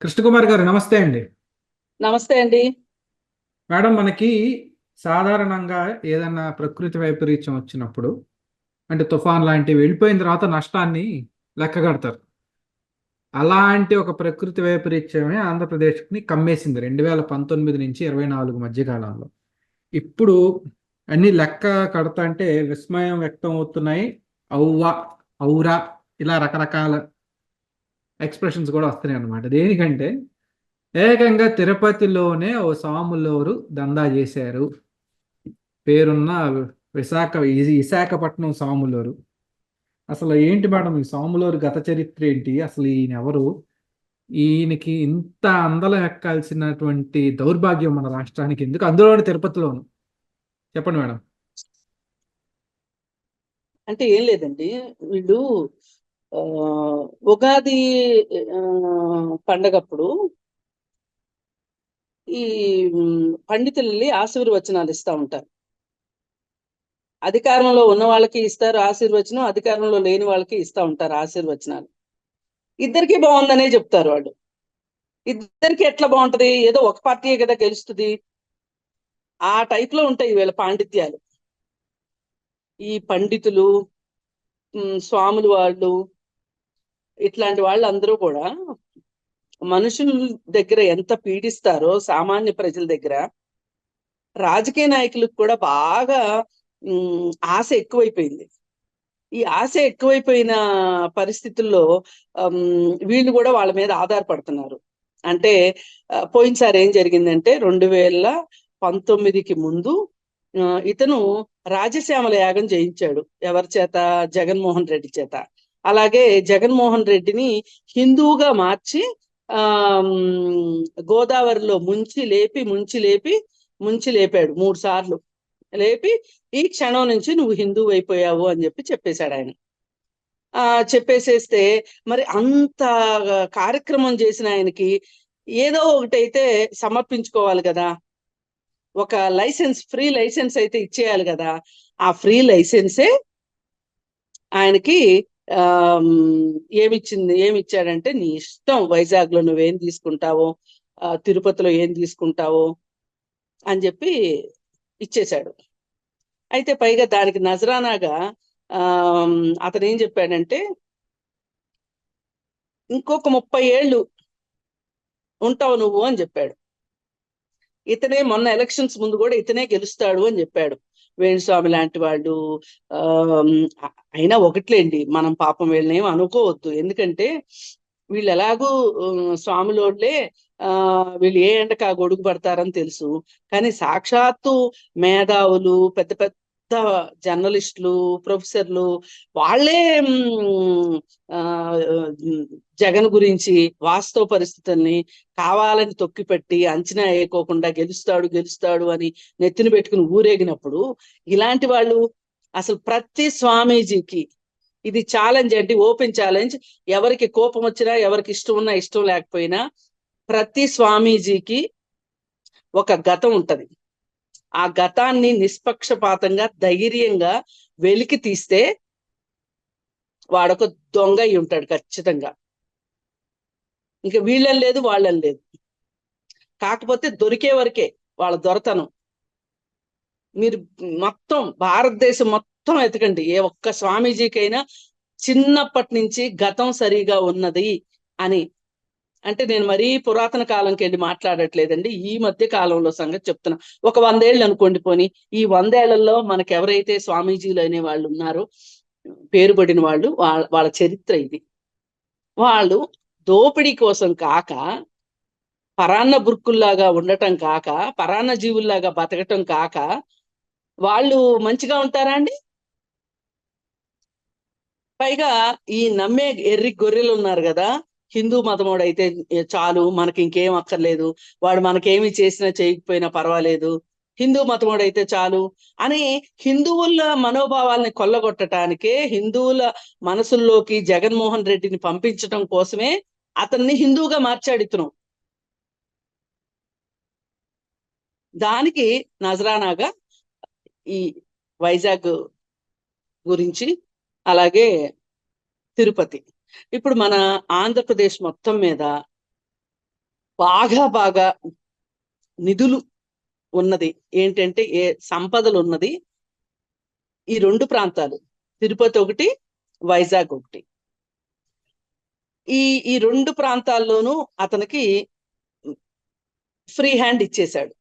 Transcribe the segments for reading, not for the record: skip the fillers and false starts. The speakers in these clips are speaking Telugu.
కృష్ణకుమార్ గారు నమస్తే అండి. నమస్తే అండి. మేడం, మనకి సాధారణంగా ఏదన్నా ప్రకృతి వైపరీత్యం వచ్చినప్పుడు, అంటే తుఫాన్ లాంటివి వెళ్ళిపోయిన తర్వాత నష్టాన్ని లెక్క కడతారు. అలాంటి ఒక ప్రకృతి వైపరీత్యమే ఆంధ్రప్రదేశ్ని కమ్మేసింది 2019 నుంచి 24 మధ్య కాలంలో. ఇప్పుడు అన్ని లెక్క కడతా అంటే విస్మయం వ్యక్తం అవుతున్నాయి. ఔవా, ఔరా, ఇలా రకరకాల ఎక్స్ప్రెషన్స్ కూడా వస్తున్నాయి అన్నమాట. దేనికంటే ఏకంగా తిరుపతిలోనే ఓ సాములోరు దందా చేశారు. పేరున్న విశాఖపట్నం సాములోరు. అసలు ఏంటి మేడం ఈ సాములోరు గత చరిత్ర ఏంటి? అసలు ఈయన ఎవరు? ఈయనకి ఇంత అందలం ఎక్కాల్సినటువంటి దౌర్భాగ్యం మన రాష్ట్రానికి ఎందుకు, అందులోని తిరుపతిలోను? చెప్పండి మేడం. అంటే ఏం లేదండి. వీళ్ళు ఆ ఉగాది ఆ పండగప్పుడు ఈ పండితుల్ని ఆశీర్వచనాలు ఇస్తా ఉంటారు. అధికారంలో ఉన్న వాళ్ళకి ఇస్తారు ఆశీర్వచనం, అధికారంలో లేని వాళ్ళకి ఇస్తా ఉంటారు ఆశీర్వచనాలు. ఇద్దరికి బాగుందనే చెప్తారు వాళ్ళు. ఇద్దరికి ఎట్లా బాగుంటది? ఏదో ఒక పార్టీయే కదా గెలుస్తుంది. ఆ టైప్ లో ఉంటాయి వీళ్ళ పాండిత్యాలు. ఈ పండితులు, స్వాములు వాళ్ళు, ఇట్లాంటి వాళ్ళు అందరూ కూడా మనుషుల దగ్గర ఎంత పీడిస్తారో సామాన్య ప్రజల దగ్గర, రాజకీయ నాయకులకు కూడా బాగా ఆశ ఎక్కువైపోయింది. ఈ ఆశ ఎక్కువైపోయిన పరిస్థితుల్లో వీళ్ళు కూడా వాళ్ళ మీద ఆధారపడుతున్నారు. అంటే పోయినసారి ఏం జరిగిందంటే 2019కి ముందు ఇతను రాజశ్యామల యాగం చేయించాడు. ఎవరి చేత? జగన్మోహన్ రెడ్డి చేత. అలాగే జగన్మోహన్ రెడ్డిని హిందువుగా మార్చి ఆ గోదావరిలో ముంచి లేపాడు 3 సార్లు. లేపి ఈ క్షణం నుంచి నువ్వు హిందువు అయిపోయావు అని చెప్పేశాడు ఆయన. చెప్పేసేస్తే మరి అంత కార్యక్రమం చేసిన ఆయనకి ఏదో ఒకటైతే సమర్పించుకోవాలి కదా. ఒక ఫ్రీ లైసెన్స్ అయితే ఇచ్చేయాలి కదా. ఆ ఫ్రీ లైసెన్సే ఆయనకి ఆ ఏమిచ్చాడంటే, నీ ఇష్టం, వైజాగ్ లో నువ్వేం తీసుకుంటావో, తిరుపతిలో ఏం తీసుకుంటావో అని చెప్పి ఇచ్చేశాడు. అయితే పైగా దానికి నజరానాగా ఆ అతను ఏం చెప్పాడంటే, ఇంకొక 30 ఏళ్ళు ఉంటావు నువ్వు అని చెప్పాడు. ఇతనే మొన్న ఎలక్షన్స్ ముందు కూడా ఇతనే గెలుస్తాడు అని చెప్పాడు. వేణుస్వామి లాంటి వాళ్ళు. ఆ అయినా ఒకట్లేండి, మనం పాపం వీళ్ళని ఏం అనుకోవద్దు. ఎందుకంటే వీళ్ళు ఎలాగూ స్వాములోళ్ళే. వీళ్ళు ఏ ఎండకు ఆ గొడుగు పడతారని తెలుసు. కానీ సాక్షాత్తు మేధావులు, పెద్ద పెద్ద జర్నలిస్టులు, ప్రొఫెసర్లు, వాళ్ళే ఆ జగన్ గురించి వాస్తవ పరిస్థితుల్ని కావాలని తొక్కిపెట్టి అంచనా వేయకోకుండా గెలుస్తాడు గెలుస్తాడు అని నెత్తిన పెట్టుకుని ఊరేగినప్పుడు, ఇలాంటి వాళ్ళు అసలు ప్రతి స్వామీజీకి ఇది ఛాలెంజ్ అండి, ఓపెన్ ఛాలెంజ్. ఎవరికి కోపం వచ్చినా, ఎవరికి ఇష్టం ఉన్నా ఇష్టం లేకపోయినా, ప్రతి స్వామీజీకి ఒక గతం ఉంటది. ఆ గతాన్ని నిష్పక్షపాతంగా ధైర్యంగా వెలికి తీస్తే వాడొక దొంగ అయి ఉంటాడు ఖచ్చితంగా. ఇంకా వీళ్ళని లేదు వాళ్ళని లేదు. కాకపోతే దొరికే వరకే వాళ్ళ దొరతనం. మీరు మొత్తం భారతదేశం మొత్తం ఎతకండి, ఏ ఒక్క స్వామీజీకైనా చిన్నప్పటి నుంచి గతం సరిగా ఉన్నది అని. అంటే నేను మరీ పురాతన కాలంకి వెళ్ళి మాట్లాడట్లేదండి, ఈ మధ్య కాలంలో సంగతి చెప్తున్నా. ఒక 100 ఏళ్ళు అనుకోండి పోని. ఈ 100 ఏళ్లలో మనకు ఎవరైతే స్వామీజీలు అనే వాళ్ళు ఉన్నారో, పేరుబడిన వాళ్ళు, వాళ్ళ చరిత్ర ఇది. వాళ్ళు దోపిడీ కోసం కాక, పరాన్న బుర్కుల్లాగా ఉండటం కాక, పరాన్న జీవుల్లాగా బతకటం కాక, వాళ్ళు మంచిగా ఉంటారా అండి? పైగా ఈ నమ్మే ఎర్రి గొర్రెలు ఉన్నారు కదా, హిందూ మతమోడైతే చాలు, మనకి ఇంకేం అక్కర్లేదు, వాడు మనకేమి చేసినా చేయకపోయినా పర్వాలేదు, హిందూ మతమోడైతే చాలు అని హిందువుల మనోభావాల్ని కొల్లగొట్టడానికే, హిందువుల మనసుల్లోకి జగన్మోహన్ రెడ్డిని పంపించడం కోసమే అతన్ని హిందువుగా మార్చాడు ఇతను. దానికి నజరానాగా ఈ వైజాగ్ గురించి, అలాగే తిరుపతి. ఇప్పుడు మన ఆంధ్రప్రదేశ్ మొత్తం మీద బాగా బాగా నిధులు ఉన్నది ఏంటంటే సంపదలు ఉన్నది ఈ 2 ప్రాంతాలు, తిరుపతి ఒకటి, వైజాగ్ ఒకటి. ఈ ఈ 2 ప్రాంతాల్లోనూ అతనికి ఫ్రీ హ్యాండ్ ఇచ్చేశాడు.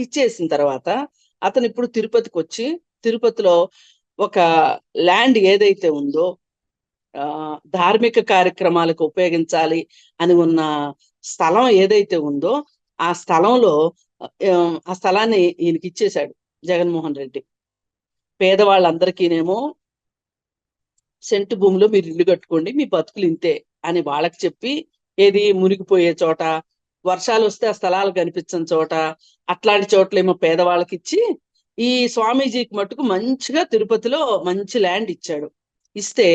ఇచ్చేసిన తర్వాత అతను ఇప్పుడు తిరుపతికి వచ్చి, తిరుపతిలో ఒక ల్యాండ్ ఏదైతే ఉందో ధార్మిక కార్యక్రమాలకు ఉపయోగించాలి అని ఉన్న స్థలం ఏదైతే ఉందో ఆ స్థలంలో ఆ స్థలాన్ని ఈయనకి ఇచ్చేశాడు జగన్మోహన్ రెడ్డి. పేదవాళ్ళందరికీనేమో సెంటు భూమిలో మీరు ఇల్లు కట్టుకోండి, మీ బతుకులు ఇంతే అని వాళ్ళకి చెప్పి, ఏది మునిగిపోయే చోట, వర్షాలు వస్తే ఆ స్థలాలు కనిపించని చోట, అట్లాంటి చోట్లేమో పేదవాళ్ళకి ఇచ్చి, ఈ స్వామీజీకి మట్టుకు మంచిగా తిరుపతిలో మంచి ల్యాండ్ ఇచ్చాడు. ఇస్తే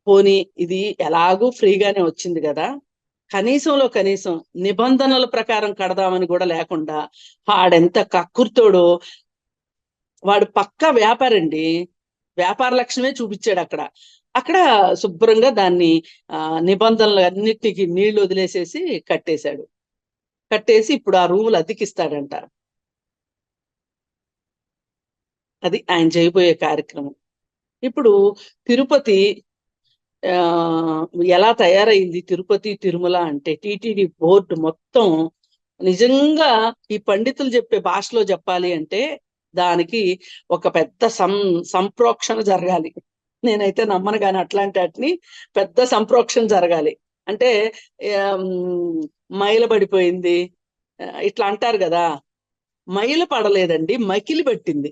పోనీ ఇది ఎలాగూ ఫ్రీగానే వచ్చింది కదా, కనీసంలో కనీసం నిబంధనల ప్రకారం కడదామని కూడా లేకుండా వాడెంత కక్కుర్తోడో. వాడు పక్కా వ్యాపారండి, వ్యాపార లక్షణమే చూపించాడు అక్కడ. అక్కడ శుభ్రంగా దాన్ని నిబంధనలు అన్నిటికీ నీళ్లు వదిలేసేసి కట్టేశాడు. కట్టేసి ఇప్పుడు ఆ రూములు అద్దెకిస్తాడంట. అది ఆయన చేయబోయే కార్యక్రమం. ఇప్పుడు తిరుపతి ఎలా తయారైంది, తిరుపతి తిరుమల అంటే టిటిడి బోర్డు మొత్తం నిజంగా ఈ పండితులు చెప్పే భాషలో చెప్పాలి అంటే దానికి ఒక పెద్ద సంప్రోక్షణ జరగాలి. నేనైతే నమ్మను కానీ అట్లాంటి వాటిని పెద్ద సంప్రోక్షణ జరగాలి. అంటే మైల పడిపోయింది ఇట్లా అంటారు కదా, మైల పడలేదండి, మకిలి పట్టింది.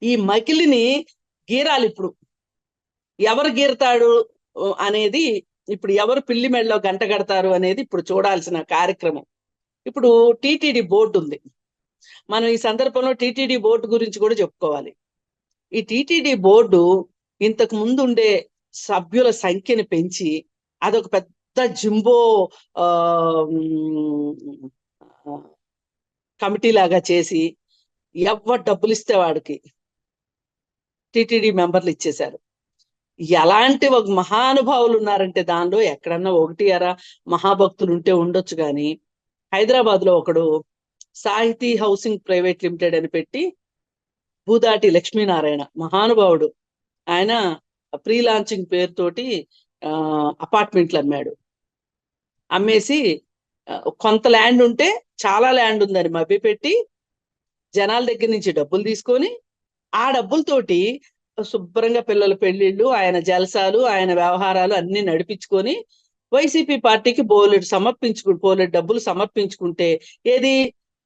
ఈ మకిలిని గీరాలి. ఇప్పుడు ఎవరు గీరతాడు అనేది, ఇప్పుడు ఎవరు పిల్లి మెడలో గంట కడతారు అనేది ఇప్పుడు చూడాల్సిన కార్యక్రమం. ఇప్పుడు టిటిడి బోర్డు ఉంది. మనం ఈ సందర్భంలో టిటిడి బోర్డు గురించి కూడా చెప్పుకోవాలి. ఈ టిటిడి బోర్డు ఇంతకు ముందు ఉండే సభ్యుల సంఖ్యను పెంచి అదొక పెద్ద జింబో కమిటీ లాగా చేసి ఎవరు డబ్బులు ఇస్తే వాడికి టిటిడి మెంబర్లు ఇచ్చేశారు. ఎలాంటి ఒక మహానుభావులు ఉన్నారంటే దానిలో ఎక్కడన్నా ఒకటి అరా మహాభక్తులు ఉంటే ఉండొచ్చు కానీ, హైదరాబాద్ లో ఒకడు సాహితీ హౌసింగ్ ప్రైవేట్ లిమిటెడ్ అని పెట్టి, భూదాటి లక్ష్మీనారాయణ మహానుభావుడు, ఆయన ప్రీ లాంచింగ్ పేరుతోటి అపార్ట్మెంట్లు అమ్మాడు. అమ్మేసి కొంత ల్యాండ్ ఉంటే చాలా ల్యాండ్ ఉందని మభ్యపెట్టి జనాల దగ్గర నుంచి డబ్బులు తీసుకొని, ఆ డబ్బులతోటి శుభ్రంగా పిల్లల పెళ్లిళ్ళు, ఆయన జలసాలు, ఆయన వ్యవహారాలు అన్ని నడిపించుకొని వైసీపీ పార్టీకి బోలెడు డబ్బులు సమర్పించుకుంటే, ఏది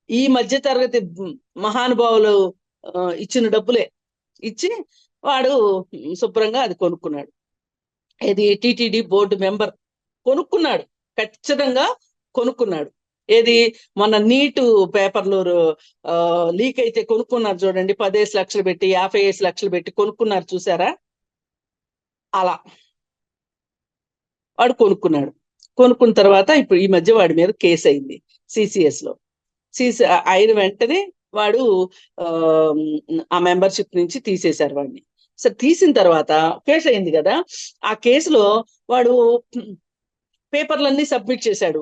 ఈ మధ్య తరగతి మహానుభావులు ఇచ్చిన డబ్బులే ఇచ్చి వాడు శుభ్రంగా అది కొనుక్కున్నాడు. ఏది టిటిడి బోర్డు మెంబర్ కొనుక్కున్నాడు, ఖచ్చితంగా కొనుక్కున్నాడు. ఏది మొన్న నీటు పేపర్లు లీక్ అయితే కొనుక్కున్నారు చూడండి, 10 లక్షలు పెట్టి 50 లక్షలు పెట్టి కొనుక్కున్నారు చూసారా, అలా వాడు కొనుక్కున్నాడు. కొనుక్కున్న తర్వాత ఇప్పుడు ఈ మధ్య వాడి మీద కేసు అయింది సిసిఎస్ లో. అయిన వెంటనే వాడు ఆ మెంబర్షిప్ నుంచి తీసేశారు వాడిని. సరే, తీసిన తర్వాత కేసు అయింది కదా, ఆ కేసులో వాడు పేపర్లన్నీ సబ్మిట్ చేశాడు,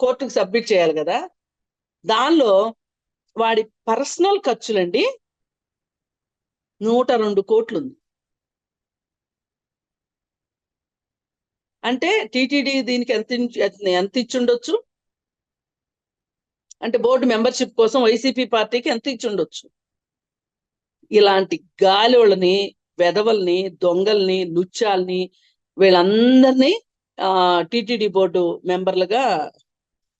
కోర్టుకు సబ్మిట్ చేయాలి కదా. దానిలో వాడి పర్సనల్ ఖర్చులండి 102 కోట్లు ఉంది. అంటే టిటిడి దీనికి ఎంత ఇచ్చుండొచ్చు అంటే, బోర్డు మెంబర్షిప్ కోసం వైసీపీ పార్టీకి ఎంత ఇచ్చుండొచ్చు. ఇలాంటి గాలిని, వెధవల్ని, దొంగల్ని, లుచ్చాల్ని, వీళ్ళందరినీ టిటిడి బోర్డు మెంబర్లుగా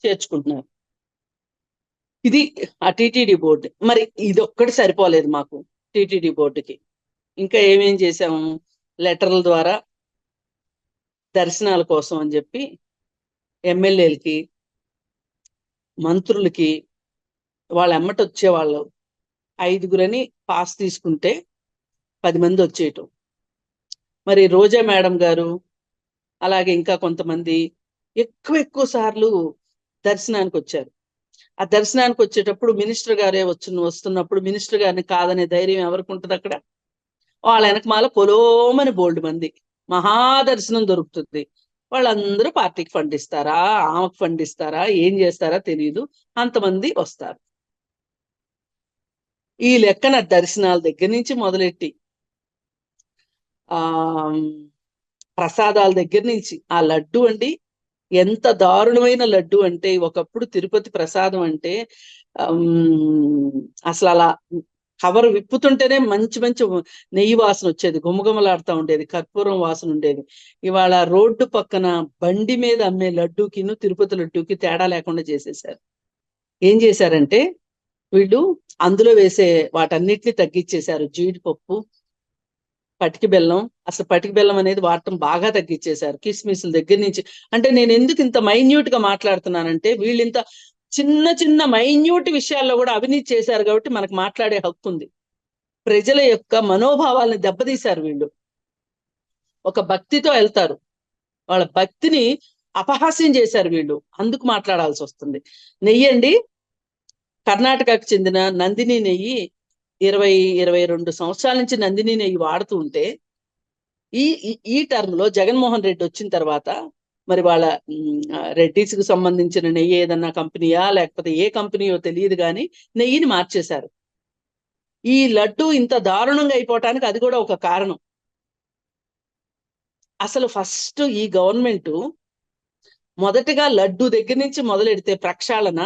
చేర్చుకుంటున్నారు. ఇది ఆ టిటిడి బోర్డు. మరి ఇది ఒక్కటి సరిపోలేదు మాకు టిటిడి బోర్డుకి. ఇంకా ఏమేం చేసాము, లెటర్ల ద్వారా దర్శనాల కోసం అని చెప్పి ఎమ్మెల్యేలకి, మంత్రులకి, వాళ్ళ ఎమ్మట వచ్చేవాళ్ళు 5గురని పాస్ తీసుకుంటే 10 మంది వచ్చేయటం. మరి రోజా మేడం గారు అలాగే ఇంకా కొంతమంది ఎక్కువ సార్లు దర్శనానికి వచ్చారు. ఆ దర్శనానికి వచ్చేటప్పుడు మినిస్టర్ గారే వస్తున్నప్పుడు మినిస్టర్ గారిని కాదనే ధైర్యం ఎవరికి ఉంటుంది అక్కడ? వాళ్ళ వెనకమాల పొలోమని బోల్డ్ మంది, మహాదర్శనం దొరుకుతుంది. వాళ్ళందరూ పార్టీకి ఫండ్ ఇస్తారా, ఆమెకు ఫండ్ ఇస్తారా, ఏం చేస్తారా తెలియదు, అంతమంది వస్తారు. ఈ లెక్కన దర్శనాల దగ్గర నుంచి మొదలెట్టి ఆ ప్రసాదాల దగ్గర నుంచి ఆ లడ్డు అండి, ఎంత దారుణమైన లడ్డు అంటే, ఒకప్పుడు తిరుపతి ప్రసాదం అంటే అసలు అలా కవర్ విప్పుతుంటేనే మంచి మంచి నెయ్యి వాసన వచ్చేది, గుమగుమలాడుతూ ఉండేది, కర్పూరం వాసన ఉండేది. ఇవాళ రోడ్డు పక్కన బండి మీద అమ్మే లడ్డూకిను తిరుపతి లడ్డూకి తేడా లేకుండా చేసేసారు. ఏం చేశారంటే వీళ్ళు అందులో వేసే వాటన్నిటిని తగ్గించేశారు. జీడిపప్పు, పటికి బెల్లం, అసలు పటికి బెల్లం అనేది వాడటం బాగా తగ్గించేశారు. కిస్మిస్ల దగ్గర నుంచి. అంటే నేను ఎందుకు ఇంత మైన్యూట్ గా మాట్లాడుతున్నానంటే, వీళ్ళు ఇంత చిన్న చిన్న మైన్యూట్ విషయాల్లో కూడా అవినీతి చేశారు కాబట్టి మనకు మాట్లాడే హక్కు ఉంది. ప్రజల యొక్క మనోభావాలను దెబ్బతీశారు వీళ్ళు. ఒక భక్తితో వెళ్తారు, వాళ్ళ భక్తిని అపహాస్యం చేశారు వీళ్ళు, అందుకు మాట్లాడాల్సి వస్తుంది. నెయ్యి అండి, కర్ణాటకకు చెందిన నందిని నెయ్యి 22 సంవత్సరాల నుంచి నందిని నెయ్యి వాడుతూ ఉంటే, ఈ టర్మ్ లో జగన్మోహన్ రెడ్డి వచ్చిన తర్వాత మరి వాళ్ళ రెడ్డిస్ కు సంబంధించిన నెయ్యి ఏదన్నా కంపెనీయా లేకపోతే ఏ కంపెనీయో తెలియదు కానీ నెయ్యిని మార్చేశారు. ఈ లడ్డు ఇంత దారుణంగా అయిపోవటానికి అది కూడా ఒక కారణం. అసలు ఫస్ట్ ఈ గవర్నమెంట్ మొదటగా లడ్డు దగ్గర నుంచి మొదలెడితే ప్రక్షాళన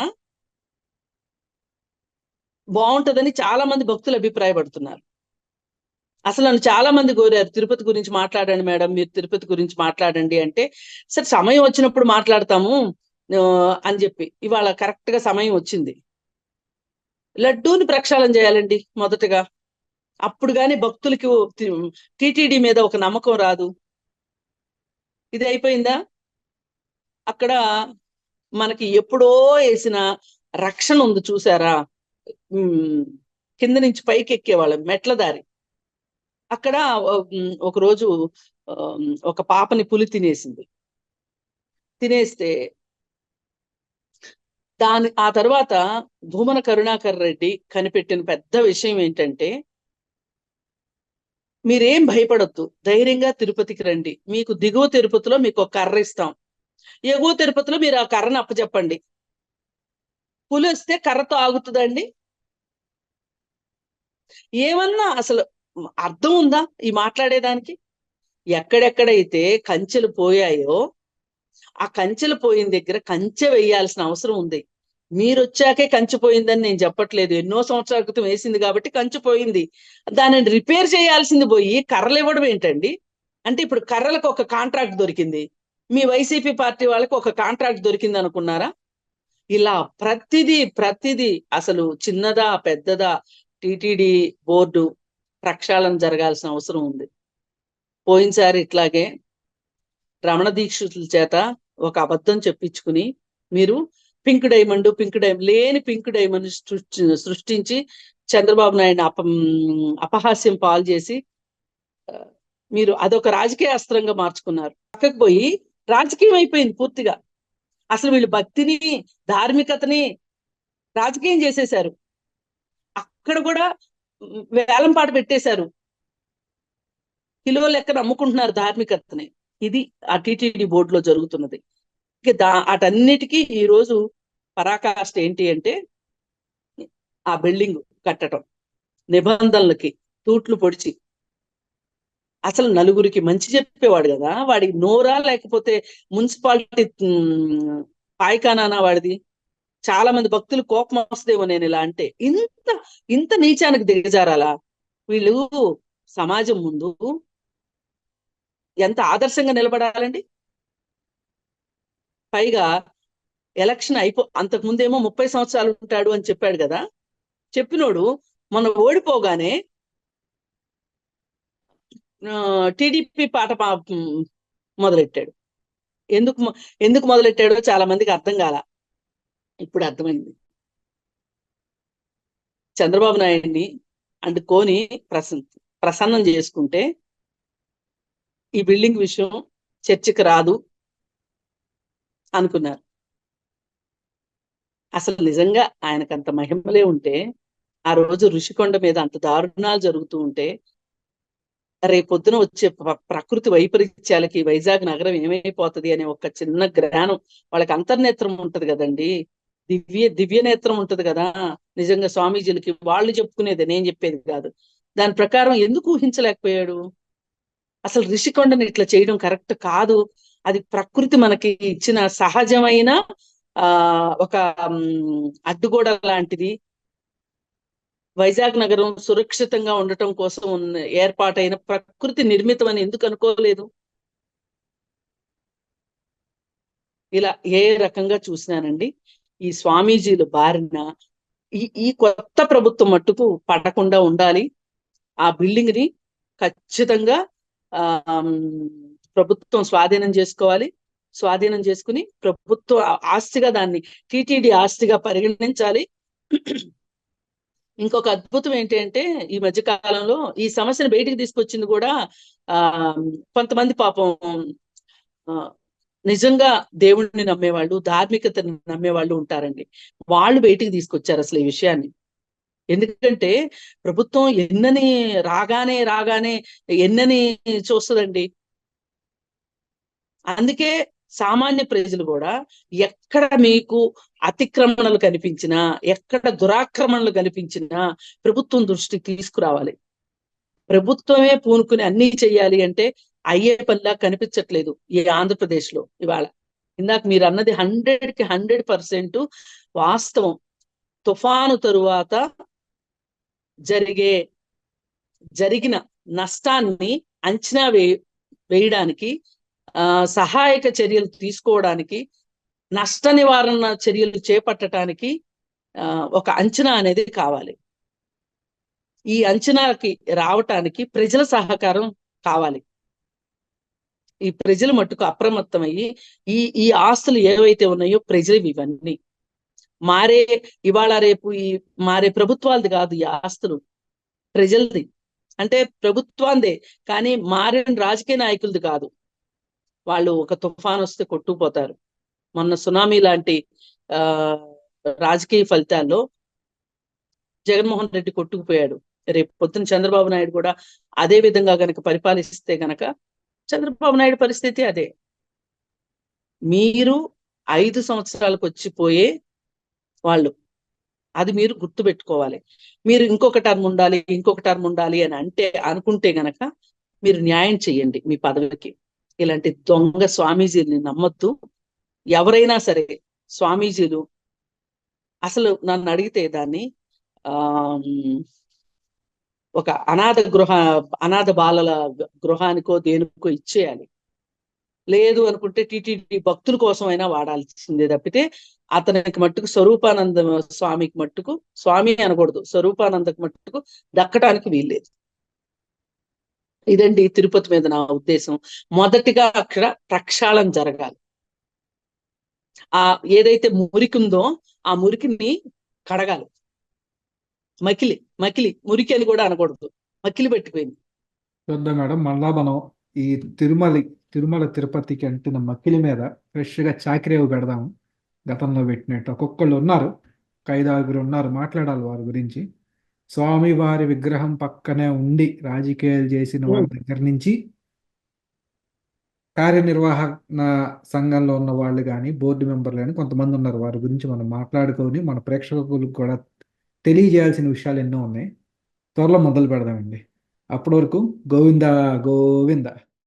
బాగుంటదని చాలా మంది భక్తులు అభిప్రాయపడుతున్నారు. అసలు నన్ను చాలా మంది కోరారు, తిరుపతి గురించి మాట్లాడండి మేడం, మీరు తిరుపతి గురించి మాట్లాడండి అంటే, సరే సమయం వచ్చినప్పుడు మాట్లాడతాము అని చెప్పి ఇవాళ కరెక్ట్ గా సమయం వచ్చింది. లడ్డూని ప్రక్షాళన చేయాలండి మొదటగా, అప్పుడు కానీ భక్తులకి టిటిడి మీద ఒక నమ్మకం రాదు. ఇది అయిపోయిందా, అక్కడ మనకి ఎప్పుడో వేసిన రక్షణ ఉంది చూసారా, కింద నుంచి పైకి ఎక్కేవాళ్ళం మెట్ల దారి. అక్కడ ఒకరోజు ఒక పాపని పులి తినేస్తే ఆ తర్వాత భూమన కరుణాకర్ రెడ్డి కనిపెట్టిన పెద్ద విషయం ఏంటంటే, మీరేం భయపడొద్దు, ధైర్యంగా తిరుపతికి రండి, మీకు దిగువ తిరుపతిలో మీకు ఒక కర్ర ఇస్తాం, ఎగువ తిరుపతిలో మీరు ఆ కర్రను అప్పచెప్పండి. పులి వస్తే కర్రతో ఆగుతుందండి? ఏమన్నా అసలు అర్థం ఉందా ఈ మాట్లాడేదానికి? ఎక్కడెక్కడైతే కంచెలు పోయాయో ఆ కంచెలు పోయిన దగ్గర కంచె వేయాల్సిన అవసరం ఉంది. మీరు వచ్చాకే కంచె పోయిందని నేను చెప్పట్లేదు, ఎన్నో సంవత్సరాల క్రితం వేసింది కాబట్టి కంచె పోయింది. దానిని రిపేర్ చేయాల్సింది పోయి కర్రలు ఇవ్వడం ఏంటండి? అంటే ఇప్పుడు కర్రలకు ఒక కాంట్రాక్ట్ దొరికింది, మీ వైసీపీ పార్టీ వాళ్ళకి ఒక కాంట్రాక్ట్ దొరికింది అనుకున్నారా? ఇలా ప్రతిదీ అసలు చిన్నదా పెద్దదా టిటిడి బోర్డు ప్రక్షాళన జరగాల్సిన అవసరం ఉంది. పోయినసారి ఇట్లాగే రమణ దీక్షితుల చేత ఒక అబద్ధం చెప్పించుకుని మీరు పింక్ డైమండ్ లేని పింక్ డైమండ్ సృష్టించి చంద్రబాబు నాయుడు అపహాస్యం పాలు చేసి మీరు అదొక రాజకీయ అస్త్రంగా మార్చుకున్నారు. పక్కకు పోయి రాజకీయం అయిపోయింది పూర్తిగా. అసలు వీళ్ళు భక్తిని ధార్మికతని రాజకీయం చేసేశారు. అక్కడ కూడా వేలం పాట పెట్టేశారు, కిలో లెక్కన అమ్ముకుంటున్నారు ధార్మికతని. ఇది ఆ టిటిడి బోర్డులో జరుగుతున్నది. అటన్నిటికీ ఈ రోజు పరాకాష్ట ఏంటి అంటే, ఆ బిల్డింగ్ కట్టడం, నిబంధనలకి తూట్లు పొడిచి, అసలు నలుగురికి మంచి చెప్పేవాడు కదా, వాడికి నోరా లేకపోతే మున్సిపాలిటీ పాయికానా వాడిది? చాలా మంది భక్తులు కోపం వస్తుందేమో నేను ఇలా అంటే. ఇంత నీచానికి దిగజారాలా వీళ్ళు? సమాజం ముందు ఎంత ఆదర్శంగా నిలబడాలండి. పైగా ఎలక్షన్ అంతకు ముందేమో 30 సంవత్సరాలు ఉంటాడు అని చెప్పాడు కదా, చెప్పినోడు మొన్న ఓడిపోగానే టీడీపీ పాట మొదలెట్టాడు. ఎందుకు మొదలెట్టాడో చాలా మందికి అర్థం కాల, ఇప్పుడు అర్థమైంది. చంద్రబాబు నాయుడిని అంటుకొని ప్రసన్నం చేసుకుంటే ఈ బిల్డింగ్ విషయం చర్చకు రాదు అనుకున్నారు. అసలు నిజంగా ఆయనకు అంత మహిమలే ఉంటే, ఆ రోజు ఋషికొండ మీద అంత దారుణాలు జరుగుతూ ఉంటే రేపొద్దున వచ్చే ప్రకృతి వైపరీత్యాలకి వైజాగ్ నగరం ఏమైపోతుంది అనే ఒక చిన్న జ్ఞానం వాళ్ళకి అంతర్నేత్రం ఉంటది కదండి, దివ్య నేత్రం ఉంటది కదా నిజంగా స్వామీజీలకి. వాళ్ళు చెప్పుకునేది, నేను చెప్పేది కాదు. దాని ప్రకారం ఎందుకు ఊహించలేకపోయాడు? అసలు రిషికొండని ఇట్లా చేయడం కరెక్ట్ కాదు, అది ప్రకృతి మనకి ఇచ్చిన సహజమైన ఒక అడ్డుగోడ లాంటిది. వైజాగ్ నగరం సురక్షితంగా ఉండటం కోసం ఏర్పాటైన ప్రకృతి నిర్మితం అని ఎందుకు అనుకోలేదు? ఇలా ఏ రకంగా చూసినానండి ఈ స్వామీజీలు బారిన ఈ కొత్త ప్రభుత్వం మట్టుకు పడకుండా ఉండాలి. ఆ బిల్డింగ్ ని ఖచ్చితంగా ప్రభుత్వం స్వాధీనం చేసుకోవాలి. స్వాధీనం చేసుకుని ప్రభుత్వ ఆస్తిగా దాన్ని టిటిడి ఆస్తిగా పరిగణించాలి. ఇంకొక అద్భుతం ఏంటి అంటే, ఈ మధ్య కాలంలో ఈ సమస్యను బయటికి తీసుకొచ్చింది కూడా కొంతమంది పాపం నిజంగా దేవుణ్ణి నమ్మేవాళ్ళు, ధార్మికతని నమ్మేవాళ్ళు ఉంటారండి. వాళ్ళు బయటికి తీసుకొచ్చారు అసలు ఈ విషయాన్ని. ఎందుకంటే ప్రభుత్వం ఎన్నని రాగానే ఎన్నని చూస్తుందండి. అందుకే సామాన్య ప్రజలు కూడా ఎక్కడ మీకు అతిక్రమణలు కనిపించినా, ఎక్కడ దురాక్రమణలు కనిపించినా ప్రభుత్వం దృష్టికి తీసుకురావాలి. ప్రభుత్వమే పూనుకుని అన్ని చెయ్యాలి అంటే అయ్యే పనిలా కనిపించట్లేదు ఈ ఆంధ్రప్రదేశ్ లో ఇవాళ. ఇందాక మీరు అన్నది 100కి 100% వాస్తవం. తుఫాను తరువాత జరిగిన నష్టాన్ని అంచనా వేయడానికి, సహాయక చర్యలు తీసుకోవడానికి, నష్ట నివారణ చర్యలు చేపట్టడానికి ఒక అంచనా అనేది కావాలి. ఈ అంచనాకి రావటానికి ప్రజల సహకారం కావాలి. ఈ ప్రజలు మట్టుకు అప్రమత్తమయ్యి ఈ ఆస్తులు ఏవైతే ఉన్నాయో ప్రజలు ఇవన్నీ ఇవాళ రేపు మారే ప్రభుత్వాలది కాదు ఈ ఆస్తులు, ప్రజలది. అంటే ప్రభుత్వాందే కానీ మారిన రాజకీయ నాయకులది కాదు. వాళ్ళు ఒక తుఫాన్ వస్తే కొట్టుకుపోతారు. మొన్న సునామీ లాంటి రాజకీయ ఫలితాల్లో జగన్మోహన్ రెడ్డి కొట్టుకుపోయాడు. రేపు పొద్దున చంద్రబాబు నాయుడు కూడా అదే విధంగా గనక పరిపాలిస్తే గనక చంద్రబాబు నాయుడు పరిస్థితి అదే. మీరు 5 సంవత్సరాలకు వచ్చిపోయే వాళ్ళు, అది మీరు గుర్తు పెట్టుకోవాలి. మీరు ఇంకొక టర్మ్ ఉండాలి అని అనుకుంటే గనక మీరు న్యాయం చెయ్యండి మీ పదవికి. ఇలాంటి దొంగ స్వామీజీని నమ్మొద్దు. ఎవరైనా సరే స్వామీజీలు అసలు నన్ను అడిగితే దాన్ని ఒక అనాథ బాలల గృహానికో దేనికో ఇచ్చేయాలి. లేదు అనుకుంటే టిటిడి భక్తుల కోసం అయినా వాడాల్సిందే తప్పితే అతనికి మట్టుకు స్వరూపానంద స్వామికి మట్టుకు, స్వామి అనకూడదు, స్వరూపానందకి మట్టుకు దక్కటానికి వీల్లేదు. ఇదండి తిరుపతి మీద నా ఉద్దేశం. మొదటిగా అక్కడ ప్రక్షాళన జరగాలి. ఏదైతే మురికి ఉందో ఆ మురికిని కడగాలి. మకిలి మురికి అని కూడా అనకూడదు, మకిలి పెట్టిపోయింది. చూద్దాం మేడం, మళ్ళా మనం ఈ తిరుమల తిరుపతికి అంటున్న మకిలి మీద ఫ్రెష్గా చాకిరేవు పెడదాము. గతంలో పెట్టినట్టు ఒక్కొక్కళ్ళు ఉన్నారు, 5-6 ఉన్నారు, మాట్లాడాలి వారి గురించి. స్వామి వారి విగ్రహం పక్కనే ఉండి రాజకీయాలు చేసిన వారి దగ్గర నుంచి కార్యనిర్వహణ సంఘంలో ఉన్న వాళ్ళు కానీ, బోర్డు మెంబర్లు కానీ కొంతమంది ఉన్నారు. వారి గురించి మనం మాట్లాడుకొని మన ప్రేక్షకులకు కూడా తెలియజేయాల్సిన విషయాలు ఎన్నో ఉన్నాయి. త్వరలో మొదలు పెడదామండి. అప్పటి వరకు గోవింద గోవింద.